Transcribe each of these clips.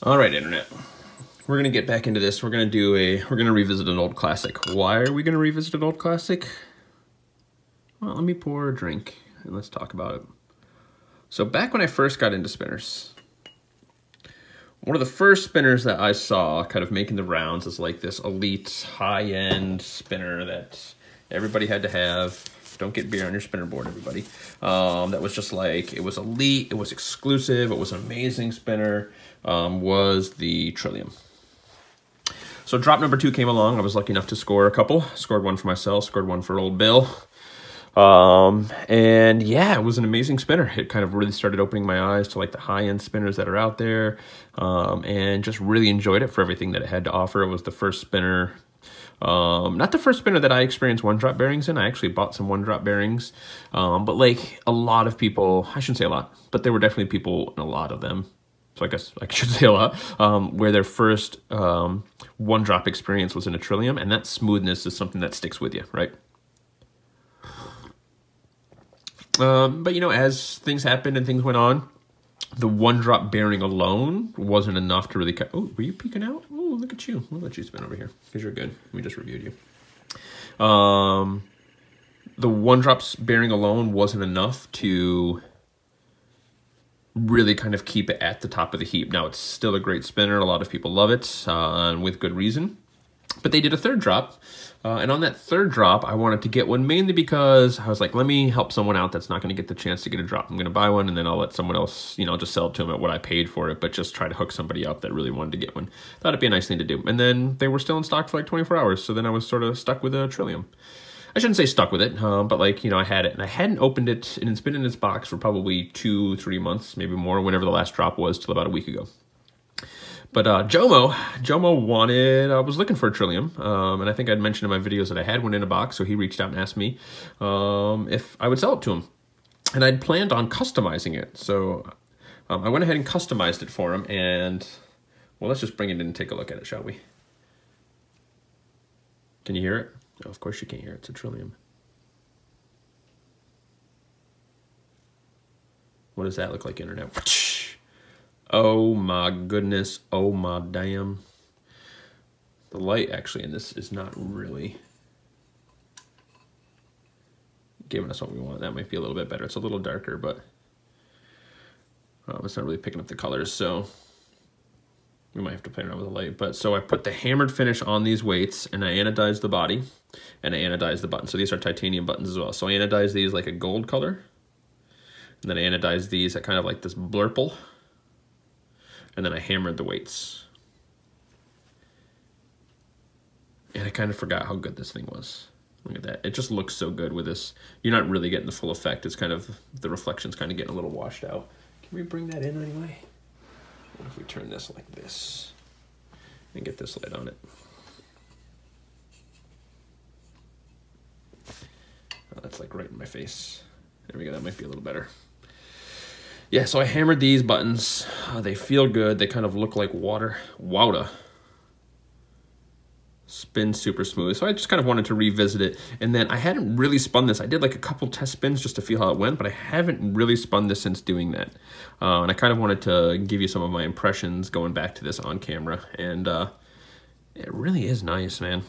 All right, internet. We're gonna get back into this. We're gonna revisit an old classic. Why are we gonna revisit an old classic? Well, let me pour a drink and let's talk about it. So back when I first got into spinners, one of the first spinners that I saw kind of making the rounds is like this elite high-end spinner that everybody had to have. Don't get beer on your spinner board, everybody. That was just like, it was elite, it was exclusive, it was an amazing spinner, was the Trillium. So drop number 2 came along. I was lucky enough to score a couple. Scored one for myself, scored one for old Bill. And yeah, it was an amazing spinner. It kind of really started opening my eyes to like the high-end spinners that are out there, and just really enjoyed it for everything that it had to offer. It was the first spinner, not the first spinner that I experienced one-drop bearings in. I actually bought some one-drop bearings, but like a lot of people, I shouldn't say a lot, but there were definitely people, and a lot of them, so I guess I should say a lot, where their first one-drop experience was in a Trillium, and that smoothness is something that sticks with you, right? But you know, as things happened and things went on, the one-drop bearing alone wasn't enough to really cut. Oh, were you peeking out? Oh, look at you. We'll let you spin over here because you're good. We just reviewed you. The one-drop bearing alone wasn't enough to really kind of keep it at the top of the heap. Now, it's still a great spinner. A lot of people love it, and with good reason. But they did a third drop, and on that third drop, I wanted to get one mainly because I was like, let me help someone out that's not going to get the chance to get a drop. I'm going to buy one, and then I'll let someone else, you know, just sell it to them at what I paid for it, but just try to hook somebody up that really wanted to get one. Thought it'd be a nice thing to do. And then they were still in stock for like 24 hours, so then I was sort of stuck with a Trillium. I shouldn't say stuck with it, but like, you know, I had it, and I hadn't opened it, and it's been in its box for probably 2-3 months, maybe more, whenever the last drop was, till about a week ago. But Jomo wanted, I was looking for a Trillium, and I think I'd mentioned in my videos that I had one in a box, so he reached out and asked me if I would sell it to him. And I'd planned on customizing it, so I went ahead and customized it for him, and, well, let's just bring it in and take a look at it, shall we? Can you hear it? Oh, of course you can't hear it, it's a Trillium. What does that look like, internet? Oh my goodness, oh my damn. The light actually in this is not really giving us what we want. That might be a little bit better. It's a little darker, but it's not really picking up the colors, so we might have to play around with the light. But so I put the hammered finish on these weights, and I anodized the body, and I anodized the buttons. So these are titanium buttons as well. So I anodized these like a gold color, and then I anodized these at kind of like this blurple. And then I hammered the weights. And I kind of forgot how good this thing was. Look at that. It just looks so good with this. You're not really getting the full effect. It's kind of, the reflection's kind of getting a little washed out. Can we bring that in anyway? What if we turn this like this and get this light on it? Oh, that's like right in my face. There we go. That might be a little better. Yeah, so I hammered these buttons. They feel good. They kind of look like water. Wowda. Spin super smooth. So I just kind of wanted to revisit it. And then I hadn't really spun this. I did like a couple test spins just to feel how it went, but I haven't really spun this since doing that. And I kind of wanted to give you some of my impressions going back to this on camera. And it really is nice, man.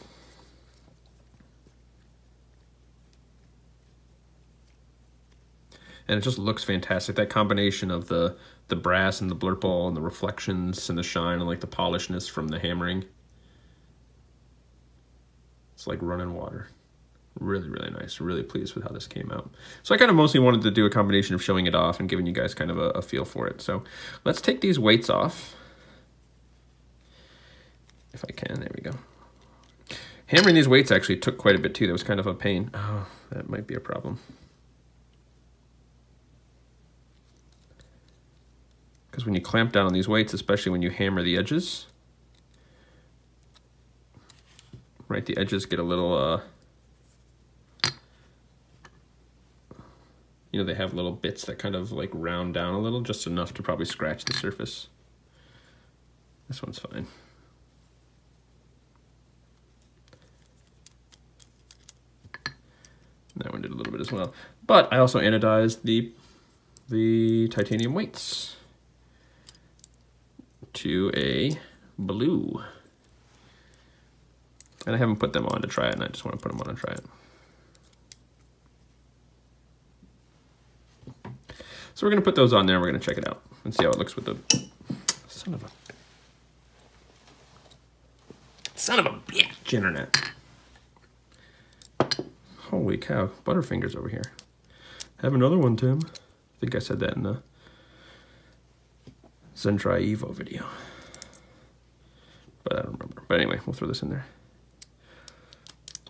And it just looks fantastic. That combination of the brass and the blurple and the reflections and the shine and like the polishness from the hammering. It's like running water. Really, really nice. Really pleased with how this came out. So I kind of mostly wanted to do a combination of showing it off and giving you guys kind of a feel for it. So let's take these weights off. If I can, there we go. Hammering these weights actually took quite a bit too. That was kind of a pain. Oh, that might be a problem. Because when you clamp down on these weights, especially when you hammer the edges, right, the edges get a little, you know, they have little bits that kind of like round down a little, just enough to probably scratch the surface. This one's fine. That one did a little bit as well. But I also anodized the titanium weights. to a blue. And I haven't put them on to try it, and I just want to put them on and try it. So we're going to put those on there, and we're going to check it out and see how it looks with the... Son of a bitch, internet. Holy cow, Butterfingers over here. Have another one, Tim. I think I said that in the Zendry Evo video. But I don't remember. But anyway, we'll throw this in there.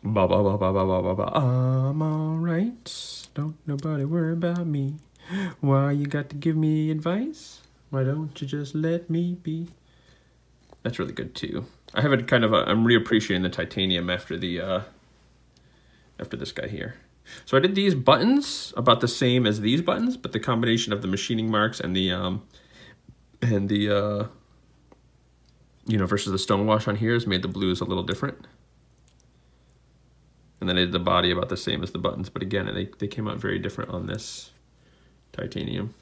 Ba ba ba ba ba ba ba ba. I'm alright. Don't nobody worry about me. Why you got to give me advice? Why don't you just let me be? That's really good too. I have it kind of I'm reappreciating the titanium after the after this guy here. So I did these buttons about the same as these buttons, but the combination of the machining marks and the you know, versus the stonewash on here has made the blues a little different. And then I did the body about the same as the buttons, but again, they came out very different on this titanium.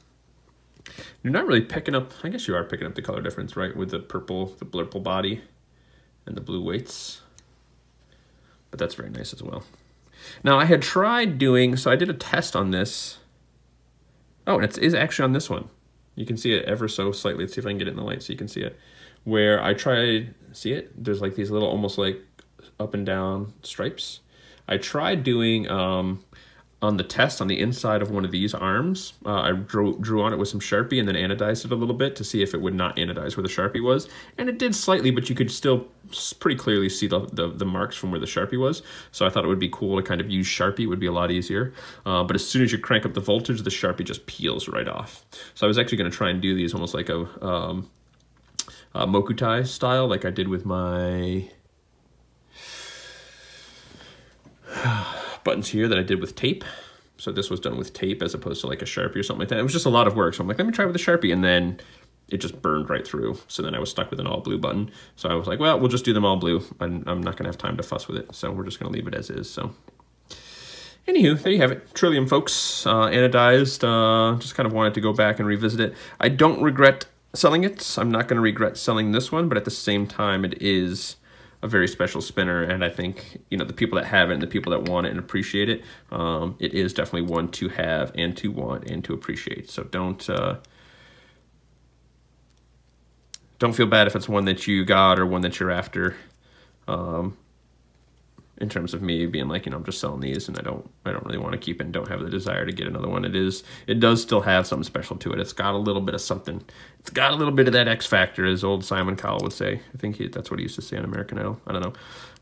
You're not really picking up, I guess you are picking up the color difference, right? With the purple body and the blue weights. But that's very nice as well. Now I had tried doing, so I did a test on this. Oh, and it is actually on this one. You can see it ever so slightly. Let's see if I can get it in the light so you can see it. Where I tried, see it? There's like these little almost like up and down stripes. I tried doing on the test on the inside of one of these arms. I drew on it with some Sharpie and then anodized it a little bit to see if it would not anodize where the Sharpie was. And it did slightly, but you could still pretty clearly see the marks from where the Sharpie was. So I thought it would be cool to kind of use Sharpie. It would be a lot easier. But as soon as you crank up the voltage, the Sharpie just peels right off. So I was actually going to try and do these almost like a Mokutai style, like I did with my buttons here that I did with tape. So this was done with tape as opposed to like a Sharpie or something like that. It was just a lot of work. So I'm like, let me try with a Sharpie, and then it just burned right through. So then I was stuck with an all blue button. So I was like, well, we'll just do them all blue. I'm not gonna have time to fuss with it. So we're just gonna leave it as is. So anywho, there you have it. Trillium, folks, anodized. Just kind of wanted to go back and revisit it. I don't regret selling it. I'm not gonna regret selling this one, but at the same time, it is a very special spinner, and I think, you know, the people that have it and the people that want it and appreciate it, it is definitely one to have and to want and to appreciate. So don't feel bad if it's one that you got or one that you're after. In terms of me being like, you know, I'm just selling these and I don't really want to keep it and don't have the desire to get another one. It does still have something special to it. It's got a little bit of something. It's got a little bit of that X factor, as old Simon Cowell would say. I think that's what he used to say on American Idol. I don't know.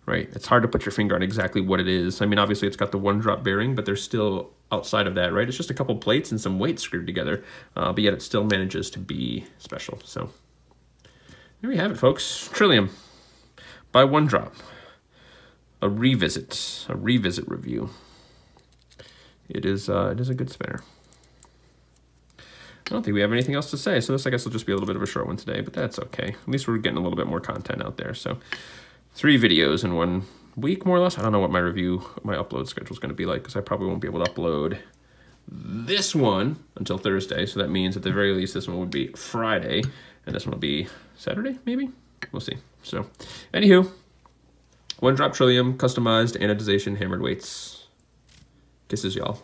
Right. It's hard to put your finger on exactly what it is. I mean, obviously it's got the one drop bearing, but there's still outside of that, right? It's just a couple plates and some weights screwed together, but yet it still manages to be special. So there we have it, folks. Trillium by One Drop. A revisit review. It is a good spinner. I don't think we have anything else to say, so this I guess will just be a little bit of a short one today, but that's okay. At least we're getting a little bit more content out there. So 3 videos in 1 week, more or less. I don't know what my upload schedule is going to be like, because I probably won't be able to upload this one until Thursday. So that means at the very least this one would be Friday, and this one will be Saturday, maybe? We'll see. So anywho, One Drop Trillium, customized, anodization, hammered weights. Kisses, y'all.